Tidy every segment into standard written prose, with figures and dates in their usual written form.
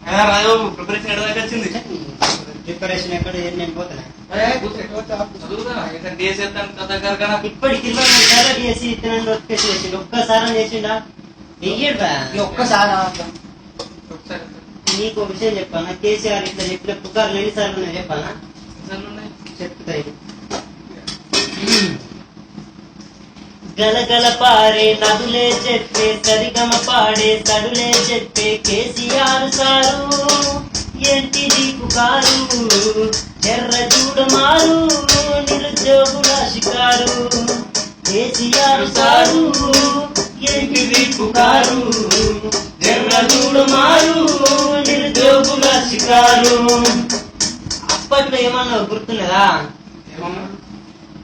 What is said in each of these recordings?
Preparation ఎక్కడ వచ్చింది? Preparation ఎక్కడ నేను పోతున్నా ఇప్పటికి 23 సార్లు చేసి ఇతను నోటిఫికేషన్ చేసిండు. ఒక్కసారి చేసిండా? వెయ్యడు ఒక్కసారి. నీకు విషయం చెప్పానా? కేసీఆర్ ఇట్లా చెప్పిన పుకార్లు ఎన్నిసార్లు ఉన్నాయి చెప్పానా? చెప్తాయి. గలగల పారే నదులే చెప్పే సరిగమ పాడే సడులే చెప్పే కేసీఆర్ సారు ఏంటిది పుకారు ఎర్ర చూడమారు నిరుద్యోగుల షికారు కేసీఆర్ సారు ఏంటిది పుకారు ఎర్ర చూడమారు నిరుద్యోగుల షికారు. అప్పట్లో ఏమన్నా గుర్తున్నదా?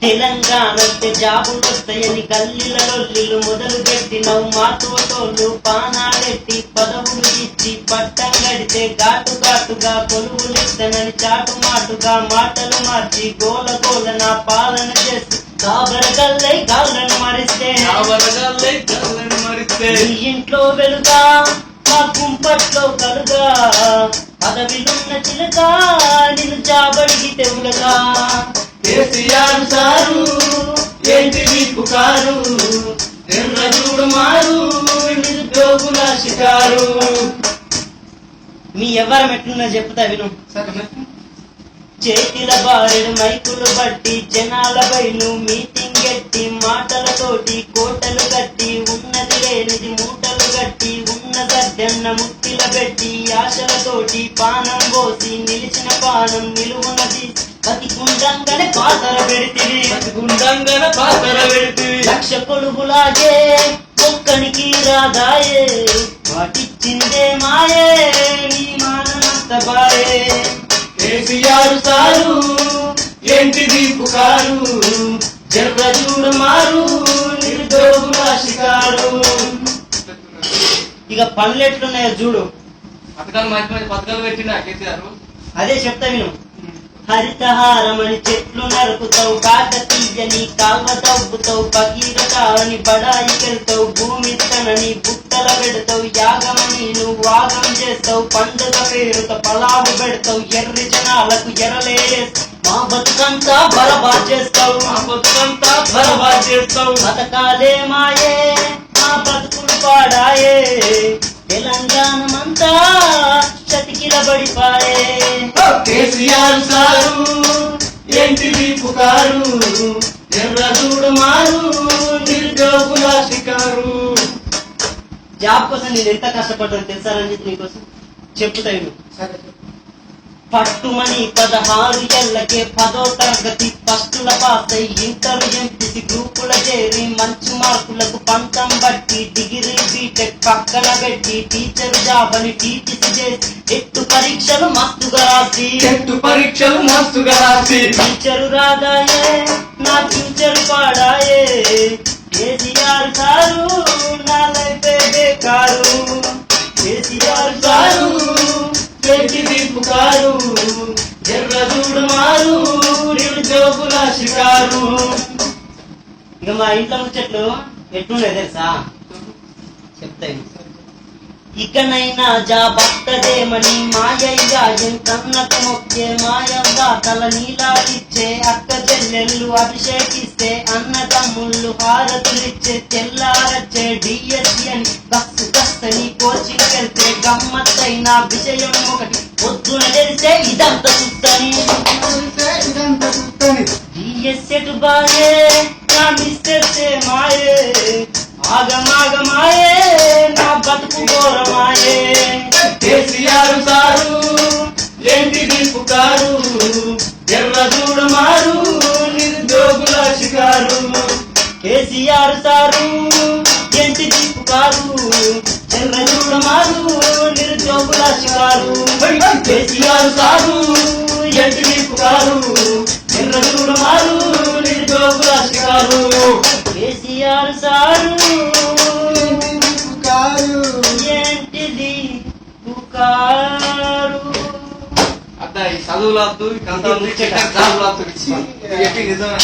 తెలంగాణ జాబులు వస్తాయని గల్లీలలో మొదలు పెట్టినవు మాతోటోళ్ళు పానాలెట్టి పదవులు ఇచ్చి పట్టం గడితే ఘాటు ఘాటుగా కొలువులిస్తానని చాటు మాటుగా మాటలు మార్చి గోల గోల నా పాలన చేసి కాబరగల్లై గాళ్ళను మరిస్తే నీ ఇంట్లో వెలుగా మా గుంపట్లో కలుగా పదవిలున్న చిలుక నిన్ను జాబడికి తెగులగా కేసీఆర్ సారు ఏంటిది పుకారు ఎర్ర చూడమారు నిరుద్యోగుల షికారు. మీ ఎవరు మెట్లున్నా చెప్తా విను. చేతిల బారెడు మైకులు బట్టి జనాల బయలు మీటింగ్ గట్టి మాటలతోటి కోటలు గట్టి ఉన్నది లేనిది మూటలు గట్టి ఉన్న గడ్డన్న ముట్టిల పెట్టి ఆశలతోటి పానం పోసి నిలిచిన పానం నిలువున్నది బతికుండంగానే పాతర పెడితే లక్ష కొడుగులాగే ఒక్కడికి రాదాయే వాటిచ్చిందే మాయే ఈ మానంత బాయే. కేసీఆర్ సారు ఏంటిది పుకారు జర్ర చూడమారు నిరుద్యోగుల షికారు. ఇక పనులు ఎట్లున్నాయో చూడు. పథకాలు పెట్టినా కేసీఆర్ అదే చెప్తా విను. హరితహారమని చెట్లు నరుకుతావు కాకతీయని కాల్వ తవ్వుతావు భగీరథ అని బడాయికెళ్తావు భూమి తనని బుట్టల పెడతావు యాగమని నువ్వు వాగం చేస్తావు పండుగ పేరుతో పలావు పెడతావు ఎర్రి జనాలకు ఎరలేస్తావు మా బతుకంతా బరబాద్ చేస్తావు బతకాలే మాయే మా బతుకులు పాడాయే తెలంగాణమంతా చతికిల పడిపాయే. కేసీఆర్ సారు ఏంటిది పుకారు ఎర్ర చూడమారు నిరుద్యోగుల షికారు. జాబ్ కోసం నేను ఎంత కష్టపడ్డాను తెలుసా రంజిత్? నీకోసం చెప్పుతాను. పట్టుమని 16 ఏళ్లకే 10వ తరగతి ఫస్టుల పాస్ అయి ఇంటర్ ఎంపీసీ గ్రూపుల చేరి మంచి మార్కులకు పంతం బట్టి డిగ్రీ బీటెక్ పక్కన పెట్టి టీచర్ జాబ్ అని టీచర్ చేసి ఎట్టు పరీక్షలు మస్తుగా రాసి టీచరు రాదాయే నా ఫ్యూచర్ పాడాయే. కేసీఆర్ సారు నా లైఫ్ బేకారు. కేసీఆర్ సారు ఏంటిది పుకారు ఎర్ర చూడమారు నిరుద్యోగుల షికారు. ఇక మా ఇంట్లో ముచ్చట్లు ఎట్లుండే తెలుసా? చెప్తాయి. ఇకనైనా జాబత్తదేమని మాయయ్య ఎంతన్నకు మొక్కే మాయవ్వ తల నీలాలిచ్చే అక్క చెల్లెళ్ళు అభిషేకిస్తే అన్నదమ్ముళ్ళు హారతులిచ్చే తెల్లారచ్చే డిఎస్సి అని బస్సు కస్తని కోచింగ్ వెళ్తే గమ్మత్తైన విషయం ఒకటి పొద్దున తెలిసే ఇదంతా చూస్తని డిఎస్సెట్ బాయే నా మిస్టర్సే మాయే ఆగమాగమాయే నా బతుకు ఘోరమాయే. కేసీఆర్ సారు ఏంటిది పుకారు ఎర్ర చూడమారు నిరుద్యోగుల షికారు. కేసీఆర్ సారు ఏంటిది పుకారు ఎర్ర చూడమారు నిరుద్యోగుల షికారు. కేసీఆర్ సారు ఏంటిది పుకారు ఎర్ర చూడమారు నిరుద్యోగుల షికారు. కేసీఆర్ సారు ఏంటిది పుకారు. అద్దా ఈ చదువులద్దు చదువులద్దు నిజమే.